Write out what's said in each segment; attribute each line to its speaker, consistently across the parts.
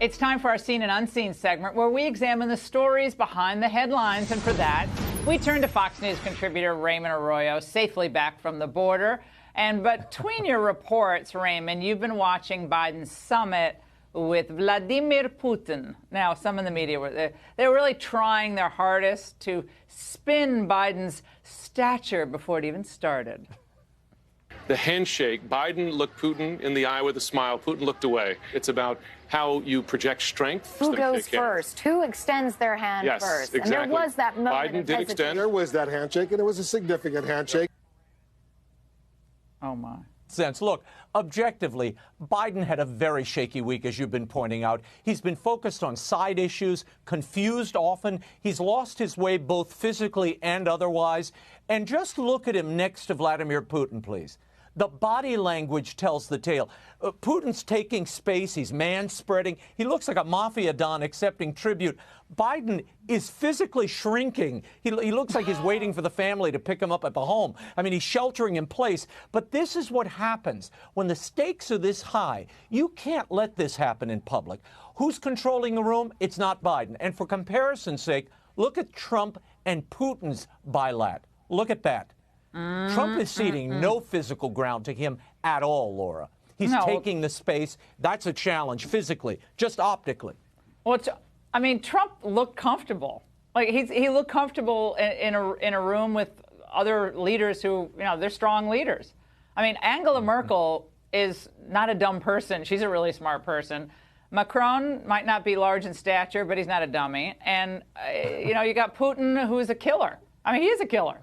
Speaker 1: It's time for our Seen and Unseen segment, where we examine the stories behind the headlines. And for that, we turn to Fox News contributor Raymond Arroyo, safely back from the border. And between your reports, Raymond, you've been watching Biden's summit with Vladimir Putin. Now, some in the media were really trying their hardest to spin Biden's stature before it even started.
Speaker 2: The handshake, Biden looked Putin in the eye with a smile. Putin looked away. It's about how you project strength.
Speaker 3: Who goes first? Who extends their hand first?
Speaker 2: Exactly.
Speaker 3: And there was that moment
Speaker 2: Biden
Speaker 3: of
Speaker 2: did
Speaker 3: hesitation.
Speaker 2: extend.
Speaker 4: There was that handshake, and it was a significant handshake.
Speaker 1: Oh, my.
Speaker 5: Look, objectively, Biden had a very shaky week, as you've been pointing out. He's been focused on side issues, confused often. He's lost his way both physically and otherwise. And just look at him next to Vladimir Putin, please. The body language tells the tale. Putin's taking space. He's man-spreading. He looks like a mafia don accepting tribute. Biden is physically shrinking. He looks like he's waiting for the family to pick him up at the home. I mean, he's sheltering in place. But this is what happens. When the stakes are this high, you can't let this happen in public. Who's controlling the room? It's not Biden. And for comparison's sake, look at Trump and Putin's bilat. Look at that. Trump is ceding no physical ground to him at all, Laura. He's taking the space. That's a challenge physically, just optically.
Speaker 1: Well, I mean, Trump looked comfortable. Like he looked comfortable in a room with other leaders who, they're strong leaders. I mean, Angela Merkel is not a dumb person. She's a really smart person. Macron might not be large in stature, but he's not a dummy. And, you got Putin, who's a killer. I mean, he is a killer.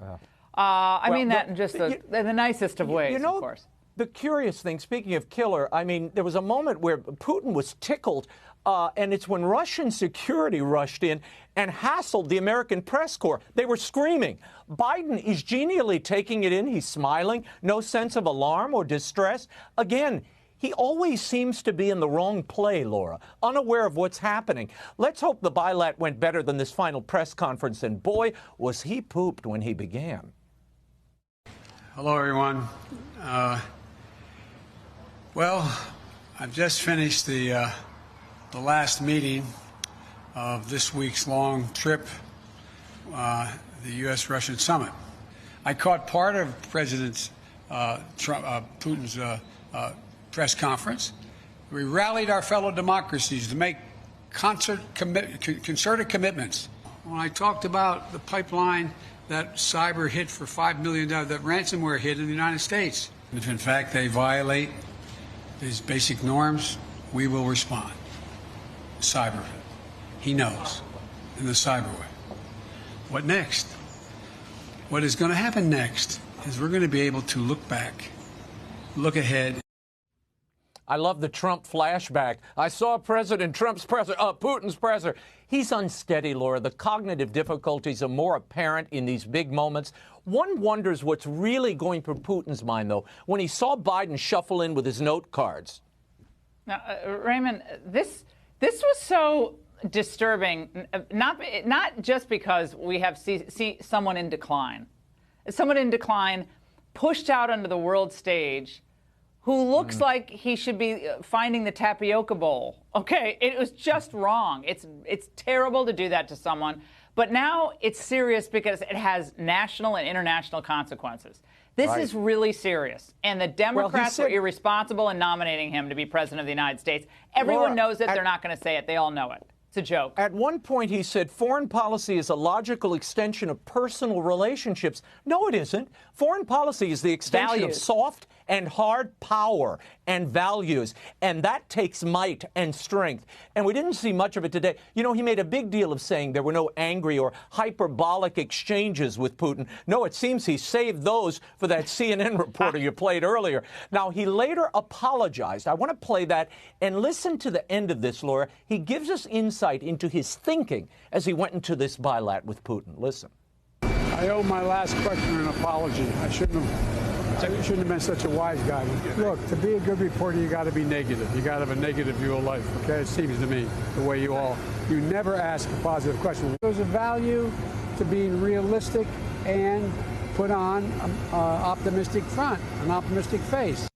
Speaker 1: I mean that in just the nicest of ways, of course.
Speaker 5: The curious thing, speaking of killer, I mean, there was a moment where Putin was tickled, and it's when Russian security rushed in and hassled the American press corps. They were screaming. Biden is genially taking it in. He's smiling, no sense of alarm or distress. Again, he always seems to be in the wrong play, Laura, unaware of what's happening. Let's hope the bilat went better than this final press conference, and boy, was he pooped when he began.
Speaker 6: Hello, everyone. Well, I've just finished the last meeting of this week's long trip, the U.S.-Russian summit. I caught part of President Putin's press conference. We rallied our fellow democracies to make concerted commitments. When I talked about the pipeline that cyber hit for $5 million, that ransomware hit in the United States. If in fact they violate these basic norms, we will respond. Cyber. He knows. In the cyber way. What next? What is going to happen next is we're going to be able to look back, look ahead.
Speaker 5: I love the Trump flashback. I saw Putin's presser. He's unsteady, Laura. The cognitive difficulties are more apparent in these big moments. One wonders what's really going through Putin's mind, though, when he saw Biden shuffle in with his note cards.
Speaker 1: Now, Raymond, this was so disturbing, not just because we have see someone in decline. Someone in decline pushed out onto the world stage who looks like he should be finding the tapioca bowl. Okay, it was just wrong. It's terrible to do that to someone. But now it's serious because it has national and international consequences. This is really serious. And the Democrats were irresponsible in nominating him to be president of the United States. Everyone knows it. They're not going to say it. They all know it. It's a joke.
Speaker 5: At one point, he said foreign policy is a logical extension of personal relationships. No, it isn't. Foreign policy is the extension of soft and hard power and values. And that takes might and strength. And we didn't see much of it today. You know, he made a big deal of saying there were no angry or hyperbolic exchanges with Putin. No, it seems he saved those for that CNN reporter you played earlier. Now, he later apologized. I want to play that and listen to the end of this, Laura. He gives us insight into his thinking as he went into this bilat with Putin. Listen.
Speaker 6: I owe my last question an apology. I shouldn't have been such a wise guy. Look, to be a good reporter, you got to be negative. You got to have a negative view of life. Okay, it seems to me the way you never ask a positive question. There's a value to being realistic and put on an optimistic front, an optimistic face.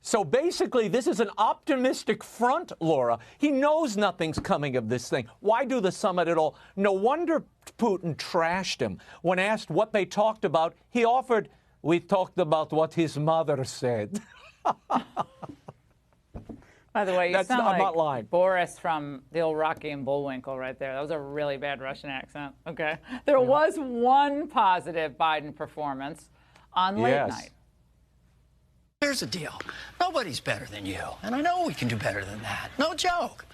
Speaker 5: So basically, this is an optimistic front, Laura. He knows nothing's coming of this thing. Why do the summit at all? No wonder Putin trashed him. When asked what they talked about, he offered, "We talked about what his mother said."
Speaker 1: By the way, you
Speaker 5: I'm
Speaker 1: sound
Speaker 5: not lying.
Speaker 1: like Boris from the old Rocky and Bullwinkle right there. That was a really bad Russian accent. Okay. There was one positive Biden performance on late night.
Speaker 7: Here's the deal. Nobody's better than you. And I know we can do better than that. No joke.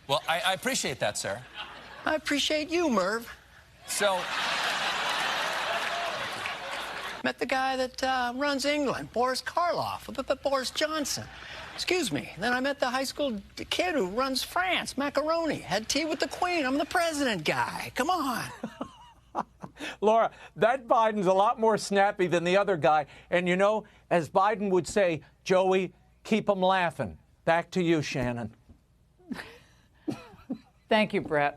Speaker 8: Well, I appreciate that, sir.
Speaker 7: I appreciate you, Merv.
Speaker 8: So,
Speaker 7: Met the guy that runs England, Boris Karloff, Boris Johnson. Excuse me. Then I met the high school kid who runs France, Macaroni. Had tea with the Queen. I'm the president guy. Come on.
Speaker 5: Laura, that Biden's a lot more snappy than the other guy. And, you know, as Biden would say, Joey, keep 'em laughing. Back to you, Shannon.
Speaker 1: Thank you, Brett.